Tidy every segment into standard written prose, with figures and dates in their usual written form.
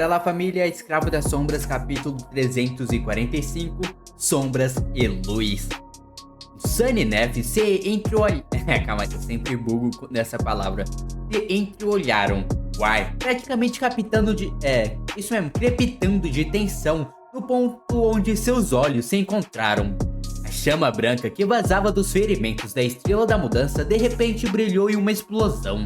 Fala família, Escravo das Sombras, capítulo 345, Sombras e Luz. Sunny e Nef se entreolharam. Calma, eu sempre bugo nessa palavra. Se entreolharam o ar, praticamente captando de. Isso mesmo, crepitando de tensão no ponto onde seus olhos se encontraram. A chama branca que vazava dos ferimentos da Estrela da Mudança de repente brilhou em uma explosão.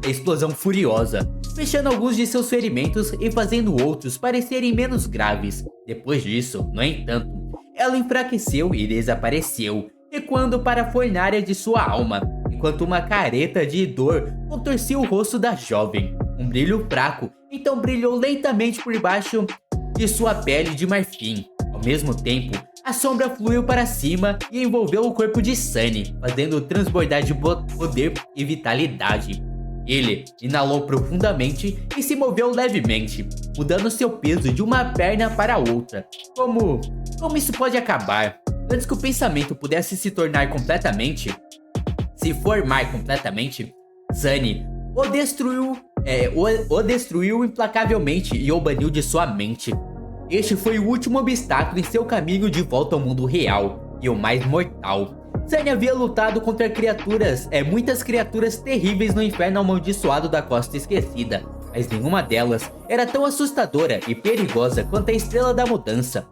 Explosão furiosa, fechando alguns de seus ferimentos e fazendo outros parecerem menos graves. Depois disso, no entanto, ela enfraqueceu e desapareceu, recuando para a fornalha de sua alma, enquanto uma careta de dor contorcia o rosto da jovem. Um brilho fraco então brilhou lentamente por baixo de sua pele de marfim. Ao mesmo tempo, a sombra fluiu para cima e envolveu o corpo de Sunny, fazendo-o transbordar de poder e vitalidade. Ele inalou profundamente e se moveu levemente, mudando seu peso de uma perna para outra. Como isso pode acabar? Antes que o pensamento pudesse se formar completamente, Sunny o destruiu implacavelmente e o baniu de sua mente. Este foi o último obstáculo em seu caminho de volta ao mundo real, e o mais mortal. Sunny havia lutado contra muitas criaturas terríveis no inferno amaldiçoado da Costa Esquecida, mas nenhuma delas era tão assustadora e perigosa quanto a Estrela da Mudança.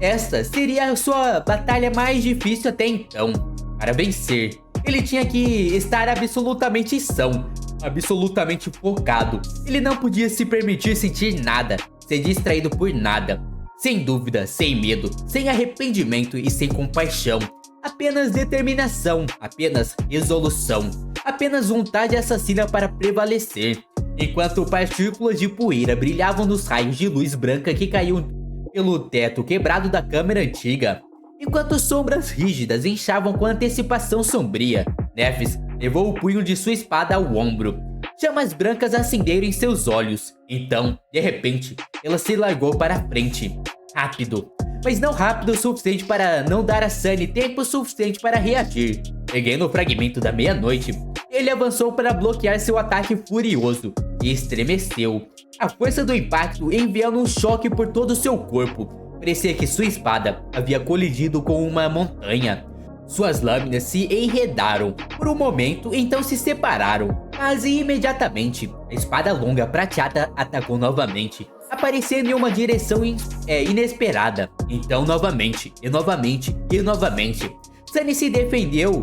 Esta seria a sua batalha mais difícil até então. Para vencer, ele tinha que estar absolutamente são, absolutamente focado. Ele não podia se permitir sentir nada, ser distraído por nada. Sem dúvida, sem medo, sem arrependimento e sem compaixão. Apenas determinação, apenas resolução, apenas vontade assassina para prevalecer. Enquanto partículas de poeira brilhavam nos raios de luz branca que caíam pelo teto quebrado da câmara antiga. Enquanto sombras rígidas inchavam com antecipação sombria, Nefis levou o punho de sua espada ao ombro. Chamas brancas acenderam em seus olhos. Então, de repente, ela se largou para a frente. Rápido. Mas não rápido o suficiente para não dar a Sunny tempo suficiente para reagir. Erguendo o fragmento da meia-noite, ele avançou para bloquear seu ataque furioso e estremeceu. A força do impacto enviando um choque por todo o seu corpo. Parecia que sua espada havia colidido com uma montanha. Suas lâminas se enredaram por um momento, então se separaram. Quase imediatamente, a espada longa prateada atacou novamente, aparecendo em uma direção inesperada. Então novamente, e novamente, e novamente. Sunny se defendeu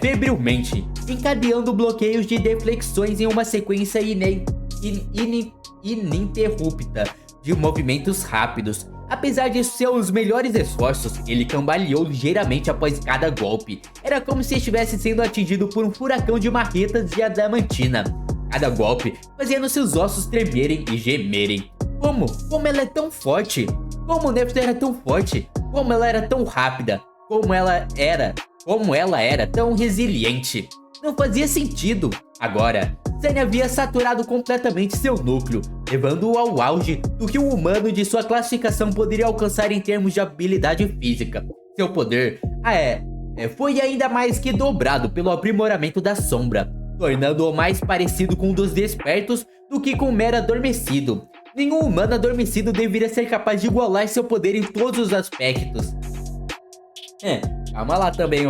febrilmente, encadeando bloqueios de deflexões em uma sequência ininterrupta de movimentos rápidos. Apesar de seus melhores esforços, ele cambaleou ligeiramente após cada golpe. Era como se estivesse sendo atingido por um furacão de marretas de adamantina. Cada golpe fazendo seus ossos tremerem e gemerem. Como ela é tão forte? Como Nefis era tão forte? Como ela era tão rápida? Como ela era tão resiliente? Não fazia sentido. Agora, Sunny havia saturado completamente seu núcleo, levando-o ao auge do que um humano de sua classificação poderia alcançar em termos de habilidade física. Seu poder foi ainda mais que dobrado pelo aprimoramento da sombra, tornando-o mais parecido com um dos despertos do que com um mero adormecido. Nenhum humano adormecido deveria ser capaz de igualar seu poder em todos os aspectos. Calma lá também,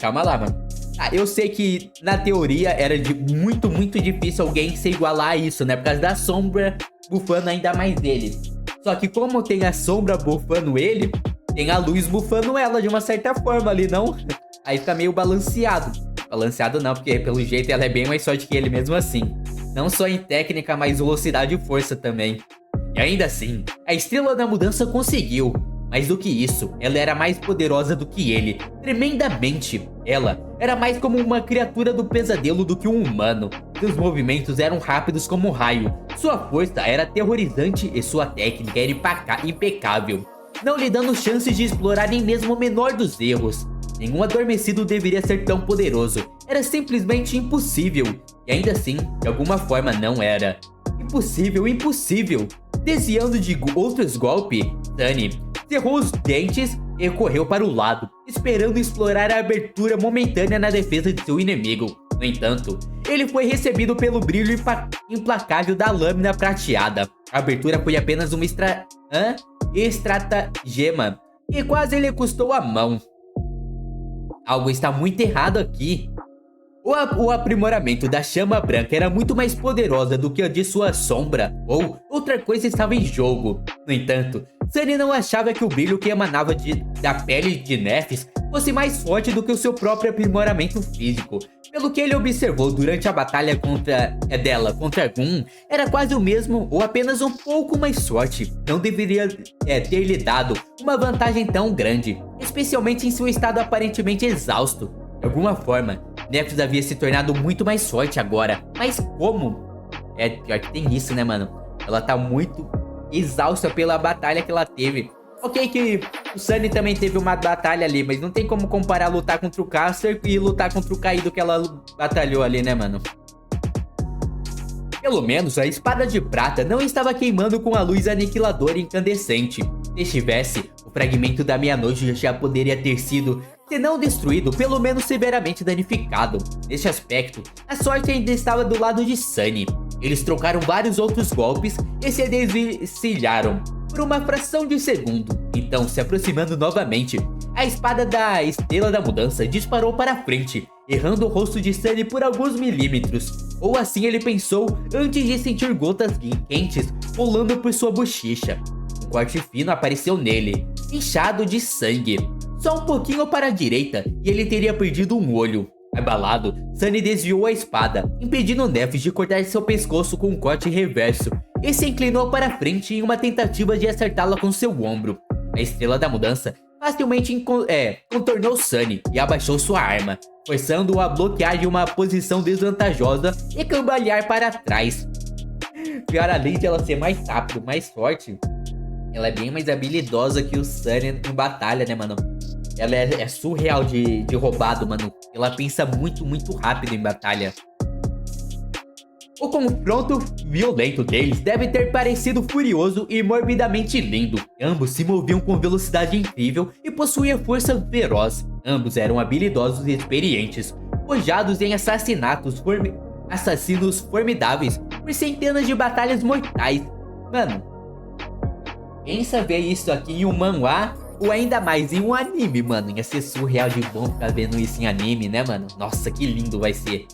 calma lá, mano. Eu sei que na teoria era muito difícil alguém se igualar a isso, né? Por causa da sombra bufando ainda mais ele. Só que como tem a sombra bufando ele, tem a luz bufando ela de uma certa forma ali, não? Aí fica meio balanceado. Balanceado não, porque pelo jeito ela é bem mais forte que ele mesmo assim. Não só em técnica, mas velocidade e força também. E ainda assim, a Estrela da Mudança conseguiu. Mais do que isso, ela era mais poderosa do que ele, tremendamente. Ela era mais como uma criatura do pesadelo do que um humano. Seus movimentos eram rápidos como um raio, sua força era aterrorizante e sua técnica era impecável, não lhe dando chances de explorar nem mesmo o menor dos erros. Nenhum adormecido deveria ser tão poderoso, era simplesmente impossível. E ainda assim, de alguma forma não era. Impossível. Desviando de outros golpes, Sunny cerrou os dentes e correu para o lado, esperando explorar a abertura momentânea na defesa de seu inimigo. No entanto, ele foi recebido pelo brilho implacável da lâmina prateada. A abertura foi apenas uma estratagema e quase lhe custou a mão. Algo está muito errado aqui. O aprimoramento da chama branca era muito mais poderosa do que a de sua sombra, ou outra coisa estava em jogo. No entanto, Sunny não achava que o brilho que emanava da pele de Nephis fosse mais forte do que o seu próprio aprimoramento físico. Pelo que ele observou durante a batalha contra Gun, era quase o mesmo ou apenas um pouco mais forte. Não deveria ter lhe dado uma vantagem tão grande, especialmente em seu estado aparentemente exausto. De alguma forma, Nephis havia se tornado muito mais forte agora. Mas como? Pior que tem isso, né, mano? Ela tá muito exausta pela batalha que ela teve. Ok que o Sunny também teve uma batalha ali, mas não tem como comparar lutar contra o Caster e lutar contra o Caído que ela batalhou ali, né, mano? Pelo menos a espada de prata não estava queimando com a luz aniquiladora incandescente. Se estivesse, o fragmento da meia-noite já poderia ter sido, se não destruído, pelo menos severamente danificado. Neste aspecto, a sorte ainda estava do lado de Sunny. Eles trocaram vários outros golpes e se desvencilharam por uma fração de segundo. Então, se aproximando novamente, a espada da Estrela da Mudança disparou para frente, errando o rosto de Sunny por alguns milímetros. Ou assim ele pensou antes de sentir gotas quentes rolando por sua bochecha. Um corte fino apareceu nele, inchado de sangue. Só um pouquinho para a direita e ele teria perdido um olho. Abalado, Sunny desviou a espada, impedindo Nephis de cortar seu pescoço com um corte reverso, e se inclinou para frente em uma tentativa de acertá-la com seu ombro. A Estrela da Mudança facilmente contornou Sunny e abaixou sua arma, forçando-o a bloquear de uma posição desvantajosa e cambalear para trás. Pior, além de ela ser mais rápida, mais forte, ela é bem mais habilidosa que o Sunny em batalha, né, mano? Ela é surreal de roubado, mano. Ela pensa muito, muito rápido em batalha. O confronto violento deles deve ter parecido furioso e morbidamente lindo. Ambos se moviam com velocidade incrível e possuíam força feroz. Ambos eram habilidosos e experientes, forjados em assassinos formidáveis por centenas de batalhas mortais. Mano, pensa ver isso aqui em um manhwa ou ainda mais em um anime, mano. Ia ser surreal de bom ficar vendo isso em anime, né, mano? Nossa, que lindo vai ser.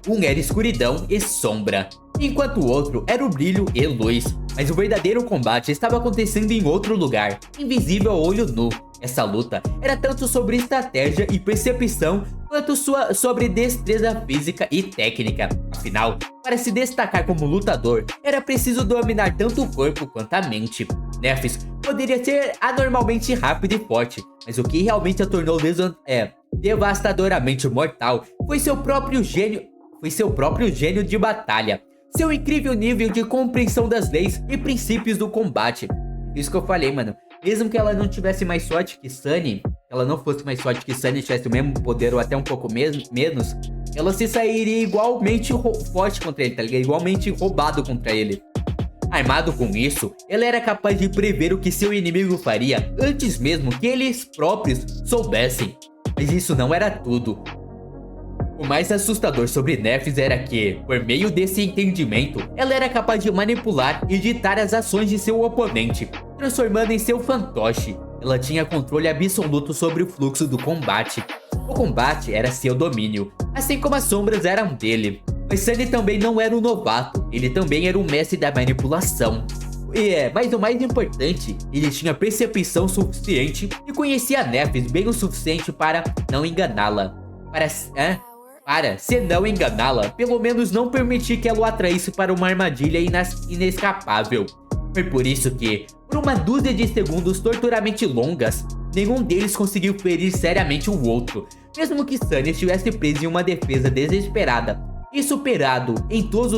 Um era escuridão e sombra, enquanto o outro era o brilho e luz. Mas o verdadeiro combate estava acontecendo em outro lugar, invisível ao olho nu. Essa luta era tanto sobre estratégia e percepção, quanto sobre destreza física e técnica. Afinal, para se destacar como lutador, era preciso dominar tanto o corpo quanto a mente. Nephis poderia ser anormalmente rápido e forte, mas o que realmente a tornou devastadoramente mortal foi seu próprio gênio de batalha, seu incrível nível de compreensão das leis e princípios do combate. Isso que eu falei, mano. Mesmo que ela não tivesse mais sorte que Sunny, ela não fosse mais forte que Sunny, tivesse o mesmo poder ou até um pouco menos, ela se sairia igualmente forte contra ele, tá ligado? Igualmente roubado contra ele. Armado com isso, ela era capaz de prever o que seu inimigo faria antes mesmo que eles próprios soubessem. Mas isso não era tudo. O mais assustador sobre Nephis era que, por meio desse entendimento, ela era capaz de manipular e ditar as ações de seu oponente, transformando em seu fantoche. Ela tinha controle absoluto sobre o fluxo do combate. O combate era seu domínio, assim como as sombras eram dele. Mas Sunny também não era um novato, ele também era um mestre da manipulação. Mas o mais importante, ele tinha percepção suficiente e conhecia Nephis bem o suficiente para não enganá-la. Se não enganá-la, pelo menos não permitir que ela o atraísse para uma armadilha inescapável. Foi por isso que, por uma dúzia de segundos torturamente longas, nenhum deles conseguiu ferir seriamente o outro, mesmo que Sunny estivesse preso em uma defesa desesperada. E superado em todos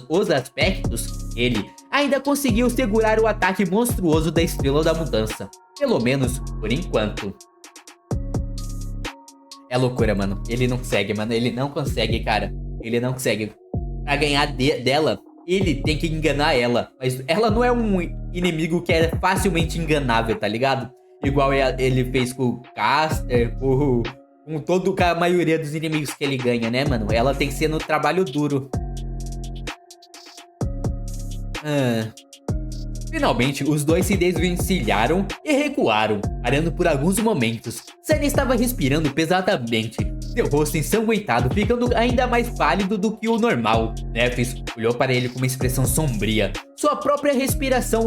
os aspectos, ele ainda conseguiu segurar o ataque monstruoso da Estrela da Mudança. Pelo menos, por enquanto. É loucura, mano. Ele não consegue, mano. Ele não consegue, cara. Ele não consegue. Pra ganhar dela, ele tem que enganar ela. Mas ela não é um inimigo que é facilmente enganável, tá ligado? Igual ele fez com o Caster, com a maioria dos inimigos que ele ganha, né, mano? Ela tem que ser no trabalho duro. Finalmente, os dois se desvencilharam e recuaram, parando por alguns momentos. Sunny estava respirando pesadamente, seu rosto ensanguentado ficando ainda mais pálido do que o normal. Nephis olhou para ele com uma expressão sombria, sua própria respiração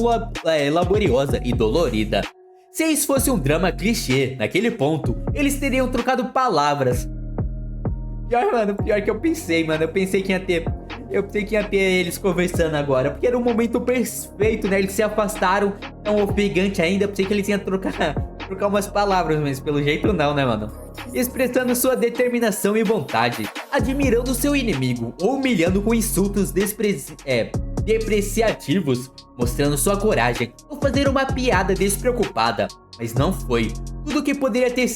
laboriosa e dolorida. Se isso fosse um drama clichê, naquele ponto, eles teriam trocado palavras. Pior que eu pensei, mano. Eu pensei que ia ter eles conversando agora, porque era um momento perfeito, né? Eles se afastaram, tão ofegante ainda. Eu pensei que eles iam trocar umas palavras, mas pelo jeito não, né, mano? Expressando sua determinação e vontade, admirando seu inimigo, ou humilhando com insultos depreciativos, mostrando sua coragem, ou fazer uma piada despreocupada. Mas não foi. Tudo que poderia ter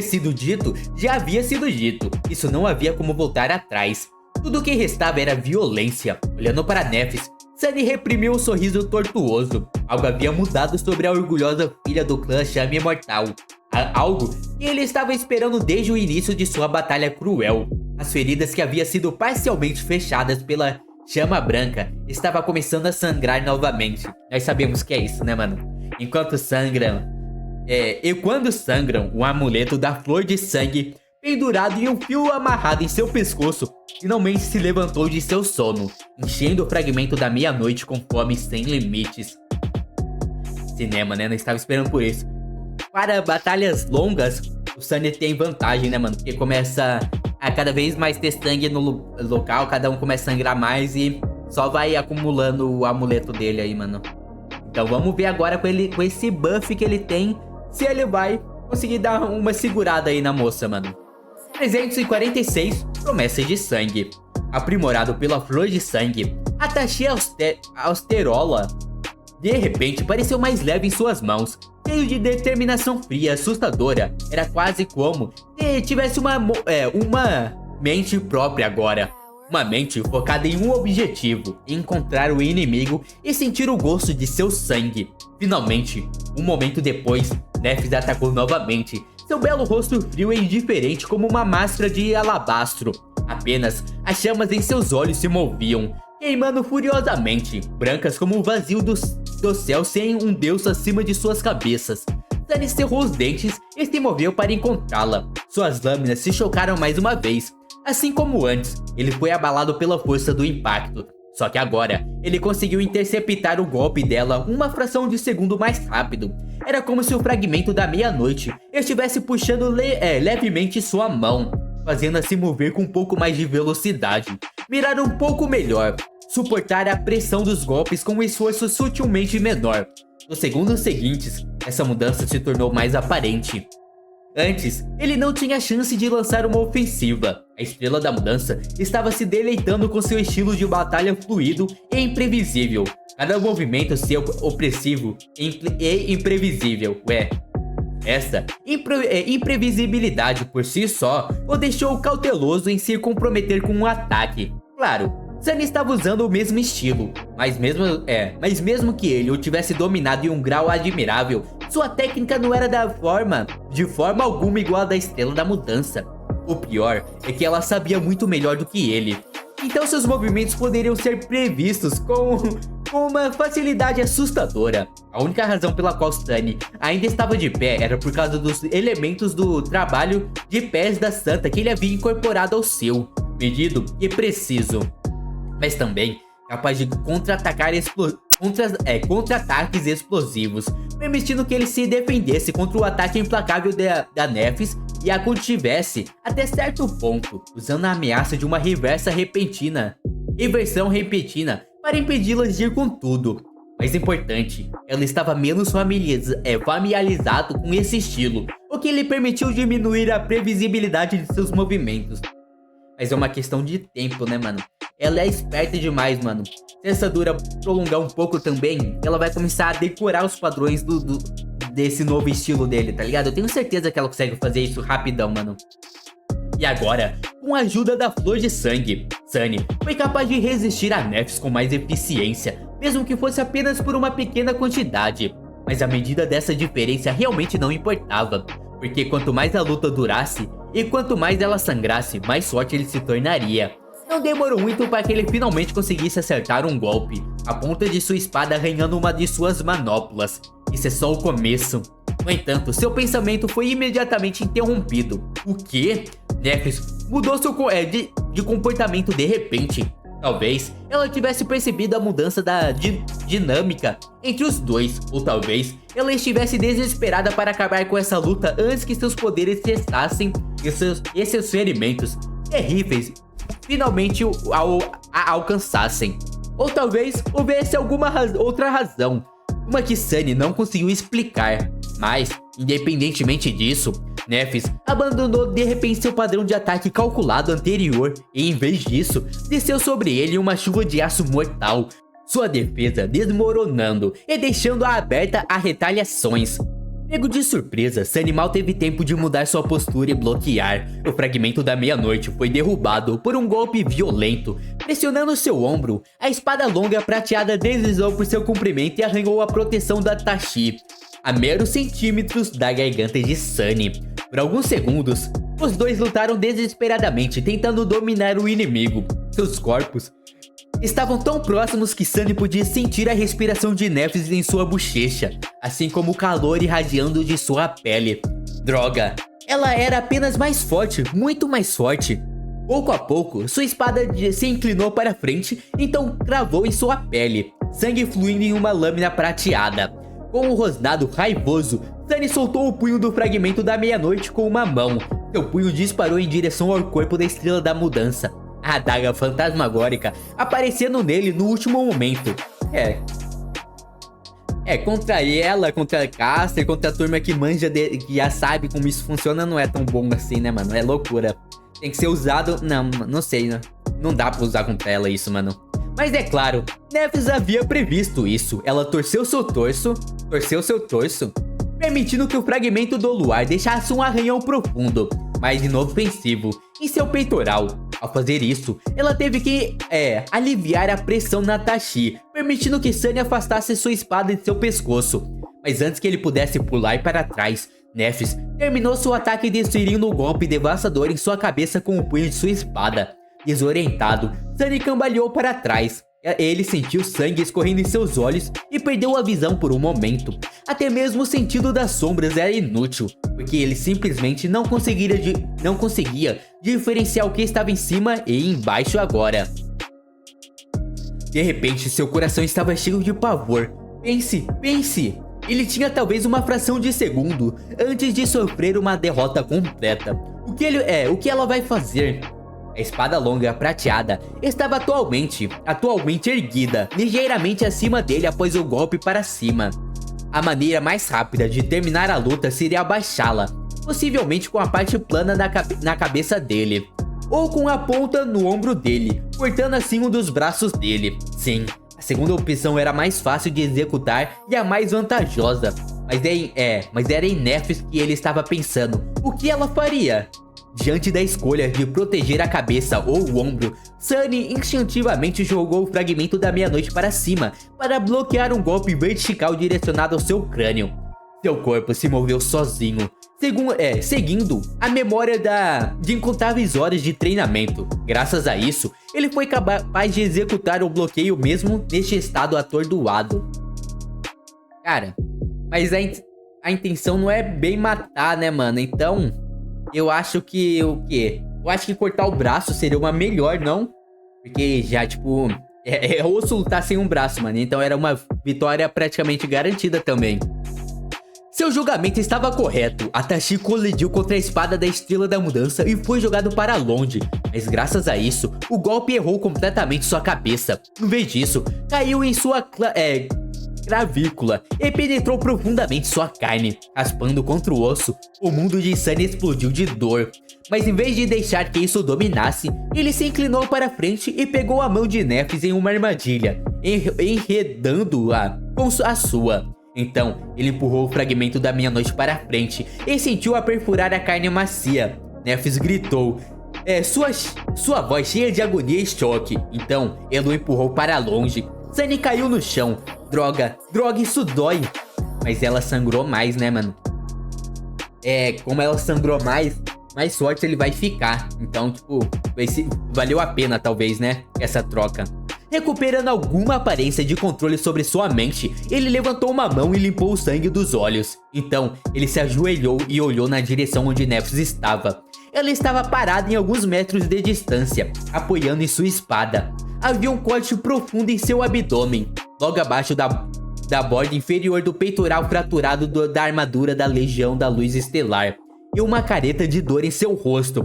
sido dito já havia sido dito. Isso não havia como voltar atrás. Tudo o que restava era violência. Olhando para Nephis, Sunny reprimiu um sorriso tortuoso. Algo havia mudado sobre a orgulhosa filha do clã Chame Imortal. Algo que ele estava esperando desde o início de sua batalha cruel. As feridas que haviam sido parcialmente fechadas pela Chama Branca estavam começando a sangrar novamente. Nós sabemos que é isso, né, mano? Enquanto sangram... E quando sangram, um amuleto da flor de sangue pendurado em um fio amarrado em seu pescoço finalmente se levantou de seu sono, enchendo o fragmento da meia-noite com fome sem limites. Cinema, né? Não estava esperando por isso. Para batalhas longas, o Sunny tem vantagem, né, mano? Porque começa a cada vez mais ter sangue no local, cada um começa a sangrar mais e só vai acumulando o amuleto dele aí, mano. Então vamos ver agora com esse buff que ele tem, se ele vai conseguir dar uma segurada aí na moça, mano. 346 Promessas de Sangue. Aprimorado pela flor de sangue, a Tachi Austerola de repente pareceu mais leve em suas mãos, cheio de determinação fria assustadora. Era quase como se tivesse uma mente própria agora. Uma mente focada em um objetivo, encontrar o inimigo e sentir o gosto de seu sangue. Finalmente, um momento depois, Nephis atacou novamente, seu belo rosto frio e indiferente como uma máscara de alabastro. Apenas as chamas em seus olhos se moviam, queimando furiosamente, brancas como o vazio do céu sem um deus acima de suas cabeças. Sunny cerrou os dentes e se moveu para encontrá-la. Suas lâminas se chocaram mais uma vez. Assim como antes, ele foi abalado pela força do impacto. Só que agora, ele conseguiu interceptar o golpe dela uma fração de segundo mais rápido. Era como se o fragmento da meia-noite estivesse puxando levemente sua mão, fazendo-a se mover com um pouco mais de velocidade. Mirar um pouco melhor, suportar a pressão dos golpes com um esforço sutilmente menor. Nos segundos seguintes, essa mudança se tornou mais aparente. Antes, ele não tinha chance de lançar uma ofensiva. A Estrela da Mudança estava se deleitando com seu estilo de batalha fluido e imprevisível. Cada movimento seu opressivo e imprevisível. Essa imprevisibilidade por si só o deixou cauteloso em se comprometer com um ataque. Claro, Sunny estava usando o mesmo estilo, mas mesmo que ele o tivesse dominado em um grau admirável, sua técnica não era de forma alguma igual à da Estrela da Mudança. O pior é que ela sabia muito melhor do que ele. Então seus movimentos poderiam ser previstos com uma facilidade assustadora. A única razão pela qual Sunny ainda estava de pé era por causa dos elementos do trabalho de pés da Santa que ele havia incorporado ao seu, medido e preciso, mas também capaz de contra-ataques explosivos, permitindo que ele se defendesse contra o ataque implacável da Nephis e a contivesse até certo ponto, usando a ameaça de uma reversão repentina para impedi-la de ir com tudo. Mais importante, ela estava menos familiarizado com esse estilo, o que lhe permitiu diminuir a previsibilidade de seus movimentos. Mas é uma questão de tempo, né, mano? Ela é esperta demais, mano. Se essa dura prolongar um pouco também, ela vai começar a decorar os padrões desse novo estilo dele, tá ligado? Eu tenho certeza que ela consegue fazer isso rapidão, mano. E agora, com a ajuda da flor de sangue, Sunny foi capaz de resistir a Nephis com mais eficiência, mesmo que fosse apenas por uma pequena quantidade. Mas a medida dessa diferença realmente não importava, porque quanto mais a luta durasse, e quanto mais ela sangrasse, mais forte ele se tornaria. Não demorou muito para que ele finalmente conseguisse acertar um golpe. a ponta de sua espada arranhando uma de suas manoplas. Isso é só o começo. No entanto, seu pensamento foi imediatamente interrompido. O quê? Nephis mudou de comportamento de repente. Talvez ela tivesse percebido a mudança da dinâmica entre os dois, ou talvez ela estivesse desesperada para acabar com essa luta antes que seus poderes cessassem e seus ferimentos terríveis finalmente a alcançassem. Ou talvez houvesse alguma outra razão, uma que Sunny não conseguiu explicar. Mas, independentemente disso, Nephis abandonou de repente seu padrão de ataque calculado anterior e, em vez disso, desceu sobre ele uma chuva de aço mortal, sua defesa desmoronando e deixando-a aberta a retaliações. Pego de surpresa, Sunny mal teve tempo de mudar sua postura e bloquear. O fragmento da meia-noite foi derrubado por um golpe violento. Pressionando seu ombro, a espada longa prateada deslizou por seu comprimento e arranhou a proteção da Tashi, a meros centímetros da garganta de Sunny. Por alguns segundos, os dois lutaram desesperadamente, tentando dominar o inimigo. Seus corpos estavam tão próximos que Sunny podia sentir a respiração de Nephis em sua bochecha, assim como o calor irradiando de sua pele. Droga! Ela era apenas mais forte, muito mais forte. Pouco a pouco, sua espada se inclinou para frente, então cravou em sua pele, sangue fluindo em uma lâmina prateada. Com um rosnado raivoso, Sunny soltou o punho do fragmento da meia-noite com uma mão. Seu punho disparou em direção ao corpo da Estrela da Mudança, a adaga fantasmagórica aparecendo nele no último momento. Contra ela, contra a Caster, contra a turma que manja, que já sabe como isso funciona, não é tão bom assim, né, mano? É loucura. Tem que ser usado... Não sei, né? Não dá pra usar contra ela isso, mano. Mas é claro, Nephis havia previsto isso. Ela torceu seu torso, permitindo que o fragmento do luar deixasse um arranhão profundo, mas inofensivo, em seu peitoral. Ao fazer isso, ela teve que aliviar a pressão na Tashi, permitindo que Sunny afastasse sua espada de seu pescoço. Mas antes que ele pudesse pular para trás, Nephis terminou seu ataque desferindo um golpe devastador em sua cabeça com o punho de sua espada. Desorientado, Sunny cambaleou para trás. Ele sentiu sangue escorrendo em seus olhos e perdeu a visão por um momento. Até mesmo o sentido das sombras era inútil, porque ele simplesmente não conseguia diferenciar o que estava em cima e embaixo agora. De repente, seu coração estava cheio de pavor. Pense! Ele tinha talvez uma fração de segundo antes de sofrer uma derrota completa. O que ela vai fazer? A espada longa prateada estava atualmente erguida, ligeiramente acima dele após o golpe para cima. A maneira mais rápida de terminar a luta seria abaixá-la, possivelmente com a parte plana na cabeça dele, ou com a ponta no ombro dele, cortando assim um dos braços dele. Sim, a segunda opção era mais fácil de executar e a mais vantajosa, mas era em Nephis que ele estava pensando. O que ela faria? Diante da escolha de proteger a cabeça ou o ombro, Sunny instintivamente jogou o fragmento da meia-noite para cima para bloquear um golpe vertical direcionado ao seu crânio. Seu corpo se moveu sozinho, seguindo a memória de incontáveis horas de treinamento. Graças a isso, ele foi capaz de executar o bloqueio mesmo neste estado atordoado. Cara, mas a intenção não é bem matar, né, mano? Então... eu acho que o quê? Eu acho que cortar o braço seria uma melhor, não? Porque já, tipo... é osso lutar sem um braço, mano. Então era uma vitória praticamente garantida também. Seu julgamento estava correto. A Tashi colidiu contra a espada da Estrela da Mudança e foi jogado para longe. Mas graças a isso, o golpe errou completamente sua cabeça. Em vez disso, caiu em sua... clavícula e penetrou profundamente sua carne, raspando contra o osso. O mundo de Sunny explodiu de dor, mas em vez de deixar que isso dominasse, ele se inclinou para frente e pegou a mão de Nephis em uma armadilha, enredando-a com a sua. Então, ele empurrou o fragmento da meia-noite para frente e sentiu-a perfurar a carne macia. Nephis gritou, sua voz cheia de agonia e choque. Então, ele o empurrou para longe. Sunny caiu no chão. Droga, isso dói. Mas ela sangrou mais, né, mano? Como ela sangrou mais forte ele vai ficar. Então, tipo, valeu a pena, talvez, né? Essa troca. Recuperando alguma aparência de controle sobre sua mente, ele levantou uma mão e limpou o sangue dos olhos. Então, ele se ajoelhou e olhou na direção onde Nephis estava. Ela estava parada em alguns metros de distância, apoiando em sua espada. Havia um corte profundo em seu abdômen, logo abaixo da borda inferior do peitoral fraturado da armadura da Legião da Luz Estelar, e uma careta de dor em seu rosto.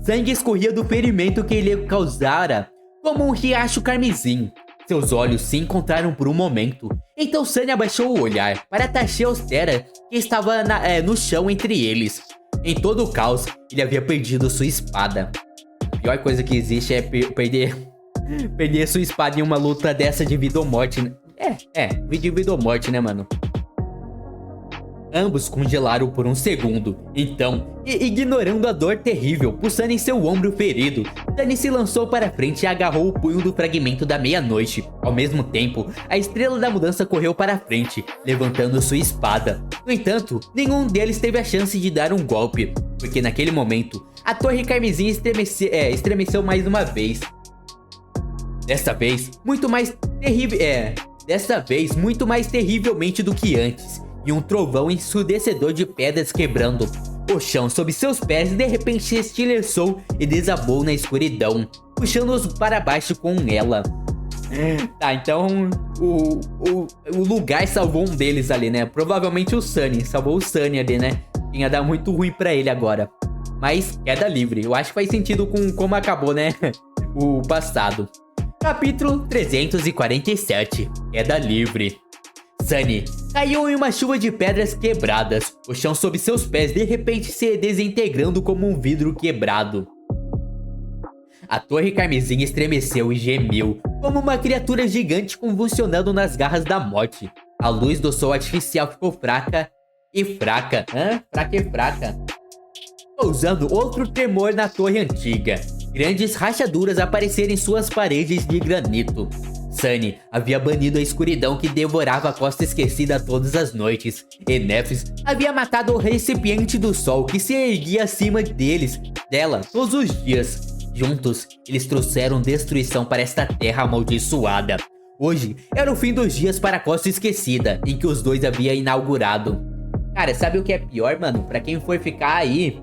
Sangue escorria do ferimento que lhe causara como um riacho carmesim. Seus olhos se encontraram por um momento. Então Sunny abaixou o olhar para Tashi Austera, que estava no chão entre eles. Em todo o caos, ele havia perdido sua espada. A pior coisa que existe é perder sua espada em uma luta dessa de vida ou morte, né? De vida ou morte, né, mano? Ambos congelaram por um segundo. Então, ignorando a dor terrível pulsando em seu ombro ferido, Sunny se lançou para frente e agarrou o punho do fragmento da meia-noite. Ao mesmo tempo, a Estrela da Mudança correu para frente, levantando sua espada. No entanto, nenhum deles teve a chance de dar um golpe, porque naquele momento, a Torre Carmesim estremeceu mais uma vez. Desta vez, muito mais terrivelmente do que antes. E um trovão ensurdecedor de pedras quebrando. O chão sob seus pés de repente se estilhaçou e desabou na escuridão, puxando-os para baixo com ela. Tá, então o lugar salvou um deles ali, né? Provavelmente o Sunny, salvou o Sunny ali, né? Ia dar muito ruim pra ele agora. Mas queda livre, eu acho que faz sentido com como acabou, né? O passado. Capítulo 347, queda livre. Sunny caiu em uma chuva de pedras quebradas, o chão sob seus pés de repente se desintegrando como um vidro quebrado. A Torre Carmesim estremeceu e gemiu, como uma criatura gigante convulsionando nas garras da morte. A luz do sol artificial ficou fraca e fraca, causando outro tremor na torre antiga. Grandes rachaduras apareceram em suas paredes de granito. Sunny havia banido a escuridão que devorava a Costa Esquecida todas as noites, e Nephis havia matado o recipiente do sol que se erguia acima dela todos os dias. Juntos, eles trouxeram destruição para esta terra amaldiçoada. Hoje era o fim dos dias para a Costa Esquecida, em que os dois haviam inaugurado. Cara, sabe o que é pior, mano? Pra quem for ficar aí,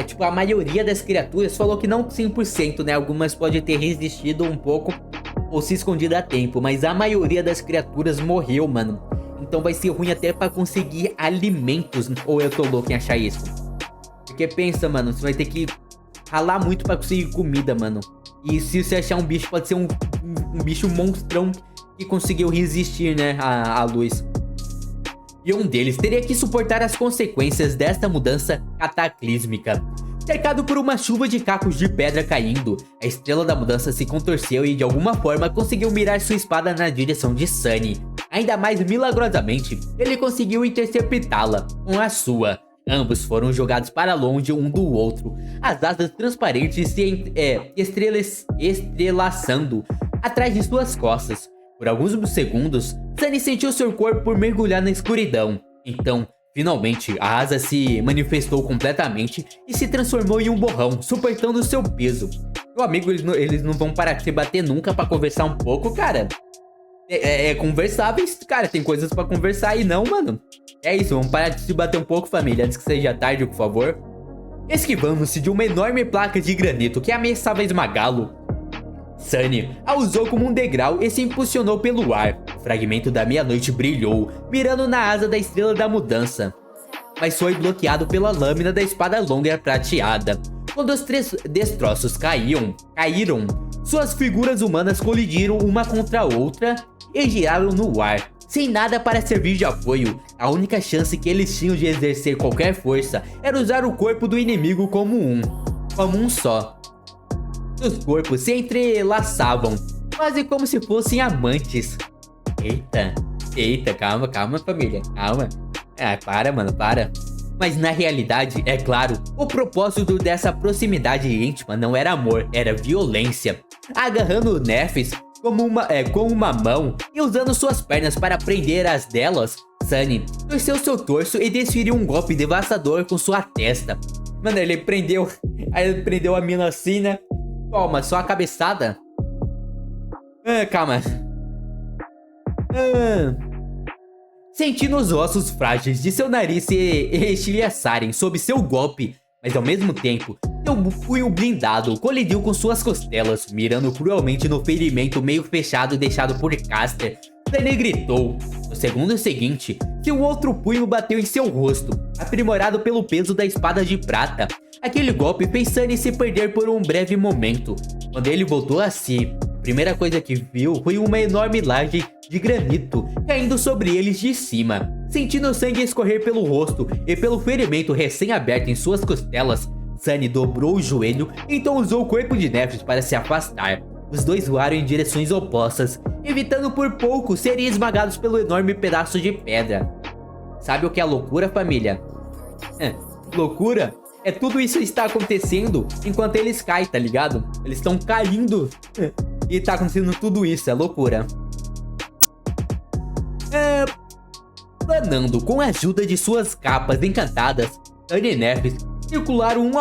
tipo, a maioria das criaturas falou que não 100%, né? Algumas podem ter resistido um pouco ou se escondido a tempo, mas a maioria das criaturas morreu, mano. Então vai ser ruim até pra conseguir alimentos, ou eu tô louco em achar isso. Porque pensa, mano, você vai ter que ralar muito pra conseguir comida, mano. E se você achar um bicho, pode ser um bicho monstrão que conseguiu resistir, né, à luz. E um deles teria que suportar as consequências desta mudança cataclísmica. Cercado por uma chuva de cacos de pedra caindo, a Estrela da Mudança se contorceu e de alguma forma conseguiu mirar sua espada na direção de Sunny. Ainda mais milagrosamente, ele conseguiu interceptá-la com a sua. Ambos foram jogados para longe um do outro, as asas transparentes se estrelaçando atrás de suas costas. Por alguns segundos, Sunny sentiu seu corpo mergulhar na escuridão. Então, finalmente, a asa se manifestou completamente e se transformou em um borrão, suportando seu peso. Meu amigo, eles não vão parar de se bater nunca pra conversar um pouco, cara. É conversáveis, cara, tem coisas pra conversar aí não, mano. É isso, vamos parar de se bater um pouco, família, antes que seja tarde, por favor. Esquivando-se de uma enorme placa de granito que ameaçava esmagá-lo, Sunny a usou como um degrau e se impulsionou pelo ar. O fragmento da meia-noite brilhou, mirando na asa da Estrela da Mudança, mas foi bloqueado pela lâmina da espada longa prateada. Quando os destroços caíram, suas figuras humanas colidiram uma contra a outra e giraram no ar, sem nada para servir de apoio. A única chance que eles tinham de exercer qualquer força era usar o corpo do inimigo como um só. Os corpos se entrelaçavam, quase como se fossem amantes. Eita, calma família, calma. Para, mano, para. Mas na realidade, é claro, o propósito dessa proximidade íntima não era amor, era violência. Agarrando Nephis com uma mão e usando suas pernas para prender as delas, Sunny torceu seu torso e desferiu um golpe devastador com sua testa. Mano, ele prendeu a mina assim, né? Toma, só a cabeçada. Calma. Sentindo os ossos frágeis de seu nariz se estilhaçarem sob seu golpe, mas ao mesmo tempo, seu punho blindado colidiu com suas costelas, mirando cruelmente no ferimento meio fechado deixado por Caster. Sunny gritou. No segundo seguinte, seu outro punho bateu em seu rosto, aprimorado pelo peso da espada de prata. Aquele golpe fez Sunny se perder por um breve momento. Quando ele voltou a si, a primeira coisa que viu foi uma enorme laje de granito caindo sobre eles de cima. Sentindo o sangue escorrer pelo rosto e pelo ferimento recém-aberto em suas costelas, Sunny dobrou o joelho e então usou o corpo de Nephis para se afastar. Os dois voaram em direções opostas, evitando por pouco serem esmagados pelo enorme pedaço de pedra. Sabe o que é loucura, família? Loucura é tudo isso está acontecendo enquanto eles caem, tá ligado? Eles estão caindo e tá acontecendo tudo isso, é loucura. Planando com a ajuda de suas capas encantadas, Sunny e Nephis circularam um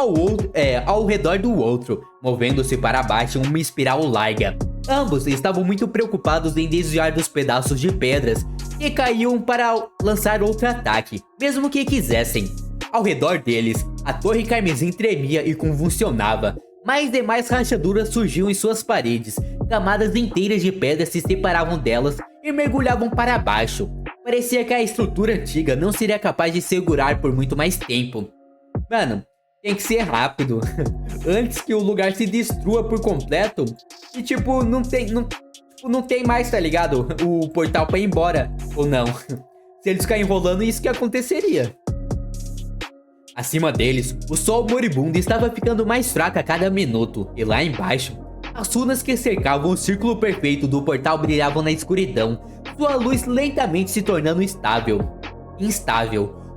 ao redor do outro, movendo-se para baixo em uma espiral larga. Ambos estavam muito preocupados em desviar dos pedaços de pedras que caíam para lançar outro ataque, mesmo que quisessem. Ao redor deles, a torre carmesim tremia e convulsionava. Mais e mais rachaduras surgiam em suas paredes. Camadas inteiras de pedras se separavam delas e mergulhavam para baixo. Parecia que a estrutura antiga não seria capaz de segurar por muito mais tempo. Mano, tem que ser rápido. Antes que o lugar se destrua por completo. E tipo, não tem mais, tá ligado? O portal pra ir embora. Ou não. Se eles ficarem enrolando, isso que aconteceria. Acima deles, o sol moribundo estava ficando mais fraco a cada minuto. E lá embaixo, as runas que cercavam o círculo perfeito do portal brilhavam na escuridão. Sua luz lentamente se tornando instável.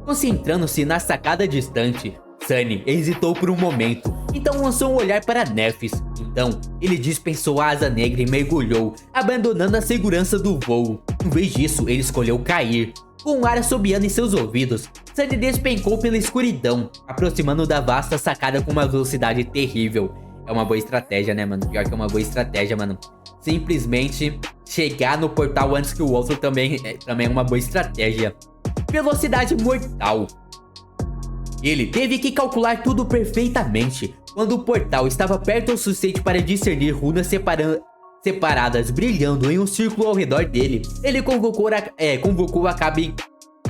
Concentrando-se na sacada distante, Sunny hesitou por um momento, então lançou um olhar para Nephis. Então, ele dispensou a asa negra e mergulhou, abandonando a segurança do voo. Em vez disso, ele escolheu cair. Com o ar assobiando em seus ouvidos, Sunny despencou pela escuridão, aproximando da vasta sacada com uma velocidade terrível. É uma boa estratégia, né, mano? Pior que é uma boa estratégia, mano. Simplesmente chegar no portal antes que o outro também é uma boa estratégia. Velocidade mortal. Ele teve que calcular tudo perfeitamente. Quando o portal estava perto o suficiente para discernir runas separadas brilhando em um círculo ao redor dele, ele convocou a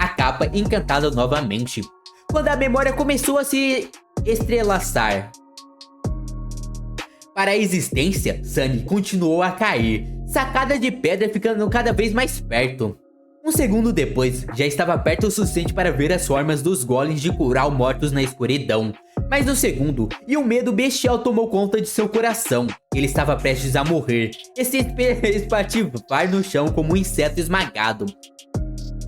capa encantada novamente. Quando a memória começou a se estrelaçar para a existência, Sunny continuou a cair, sacada de pedra ficando cada vez mais perto. Um segundo depois, já estava perto o suficiente para ver as formas dos golems de Kural mortos na escuridão. Mais um segundo, e um medo bestial tomou conta de seu coração. Ele estava prestes a morrer, e se espativar no chão como um inseto esmagado.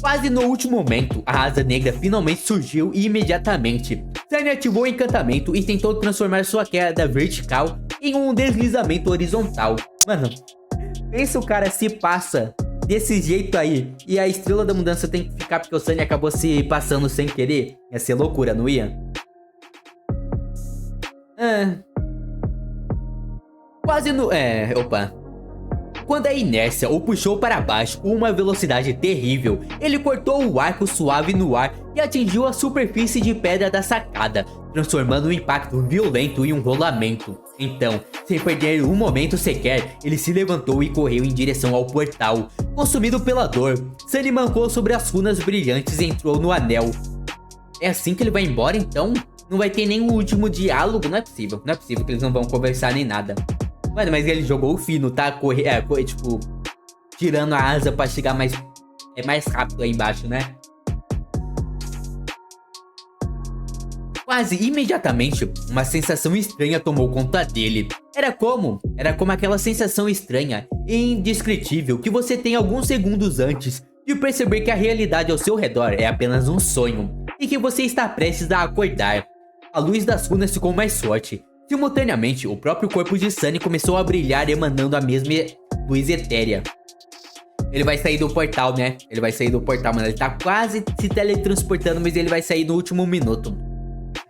Quase no último momento, a asa negra finalmente surgiu e imediatamente, Sunny ativou o encantamento e tentou transformar sua queda vertical em um deslizamento horizontal. Mano, pensa o cara se passa desse jeito aí e a estrela da mudança tem que ficar porque o Sunny acabou se passando sem querer. Ia ser loucura, não ia? Quase no... opa. Quando a inércia o puxou para baixo com uma velocidade terrível, ele cortou o arco suave no ar e atingiu a superfície de pedra da sacada, transformando o impacto violento em um rolamento. Então, sem perder um momento sequer, ele se levantou e correu em direção ao portal. Consumido pela dor, Sunny mancou sobre as runas brilhantes e entrou no anel. É assim que ele vai embora, então? Não vai ter nenhum último diálogo? Não é possível. Não é possível que eles não vão conversar nem nada. Mano, mas ele jogou o fino, tá? Tipo, tirando a asa pra chegar mais rápido aí embaixo, né? Quase imediatamente, uma sensação estranha tomou conta dele. Era como aquela sensação estranha e indescritível que você tem alguns segundos antes de perceber que a realidade ao seu redor é apenas um sonho e que você está prestes a acordar. A luz das runas ficou mais forte. Simultaneamente, o próprio corpo de Sunny começou a brilhar, emanando a mesma luz etérea. Ele vai sair do portal, né? Ele vai sair do portal, mano. Ele tá quase se teletransportando, mas ele vai sair no último minuto.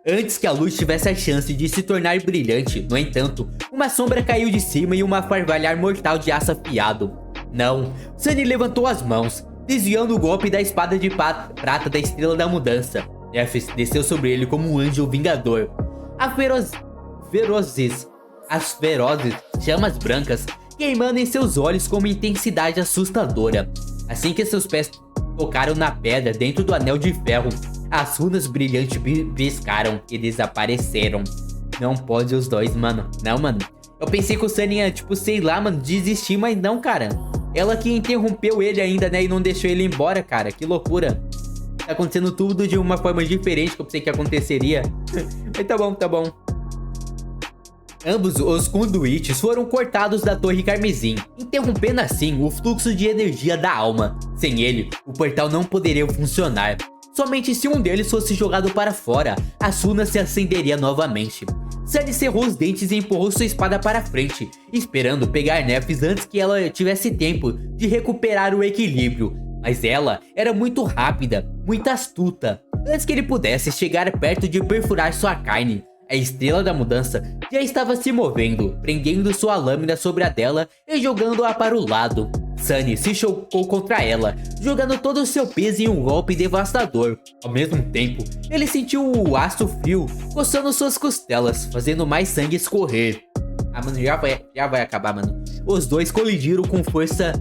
antes que a luz tivesse a chance de se tornar brilhante. No entanto, uma sombra caiu de cima e uma farvalhar mortal de aço afiado. Não, Sunny levantou as mãos, desviando o golpe da espada de prata da Estrela da Mudança. Nephis desceu sobre ele como um anjo vingador. As ferozes chamas brancas queimando em seus olhos com uma intensidade assustadora. Assim que seus pés tocaram na pedra dentro do anel de ferro, as runas brilhantes piscaram e desapareceram. Não pode os dois, mano. Não, mano. Eu pensei que o Sunny ia, tipo, sei lá, mano, desistir, mas não, cara. Ela que interrompeu ele ainda, né, e não deixou ele embora, cara. Que loucura. Tá acontecendo tudo de uma forma diferente que eu pensei que aconteceria. Mas tá bom, tá bom. Ambos os conduítes foram cortados da Torre Carmesim, interrompendo assim o fluxo de energia da alma. Sem ele, o portal não poderia funcionar. Somente se um deles fosse jogado para fora, a Suna se acenderia novamente. Sunny cerrou os dentes e empurrou sua espada para frente, esperando pegar Nephis antes que ela tivesse tempo de recuperar o equilíbrio. Mas ela era muito rápida, muito astuta. Antes que ele pudesse chegar perto de perfurar sua carne, a Estrela da Mudança já estava se movendo, prendendo sua lâmina sobre a dela e jogando-a para o lado. Sunny se chocou contra ela, jogando todo o seu peso em um golpe devastador. Ao mesmo tempo, ele sentiu o aço frio coçando suas costelas, fazendo mais sangue escorrer. Ah, mano, já vai acabar, mano. Os dois colidiram com força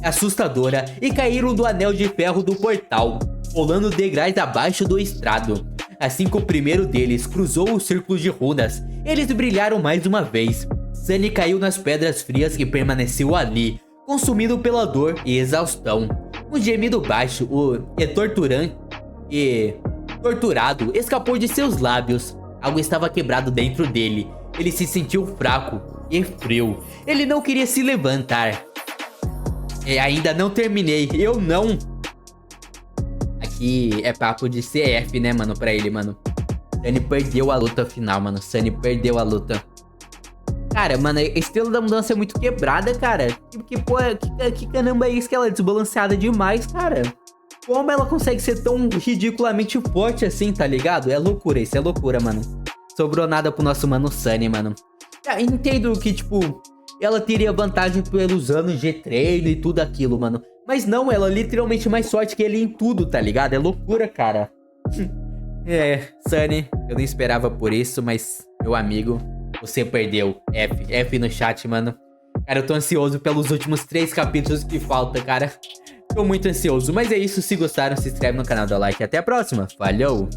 assustadora e caíram do anel de ferro do portal, rolando degraus abaixo do estrado. Assim que o primeiro deles cruzou o círculo de runas, eles brilharam mais uma vez. Sunny caiu nas pedras frias e permaneceu ali, consumido pela dor e exaustão. Um gemido baixo torturado escapou de seus lábios. Algo estava quebrado dentro dele. Ele se sentiu fraco e frio. Ele não queria se levantar. Ainda não terminei. Eu não... Aqui é papo de CF, né, mano, pra ele, mano. Sunny perdeu a luta final, mano. Sunny perdeu a luta. Cara, mano, a Estrela da Mudança é muito quebrada, cara. Que caramba é isso que ela é desbalanceada demais, cara. Como ela consegue ser tão ridiculamente forte assim, tá ligado? É loucura, isso é loucura, mano. Sobrou nada pro nosso mano Sunny, mano. Entendo que, tipo, ela teria vantagem pelos anos de treino e tudo aquilo, mano. Mas não, ela é literalmente mais forte que ele em tudo, tá ligado? É loucura, cara. Sunny, eu não esperava por isso, mas, meu amigo, você perdeu. F no chat, mano. Cara, eu tô ansioso pelos últimos 3 capítulos que falta, cara. Tô muito ansioso. Mas é isso, se gostaram, se inscreve no canal, dá like. Até a próxima. Falhou!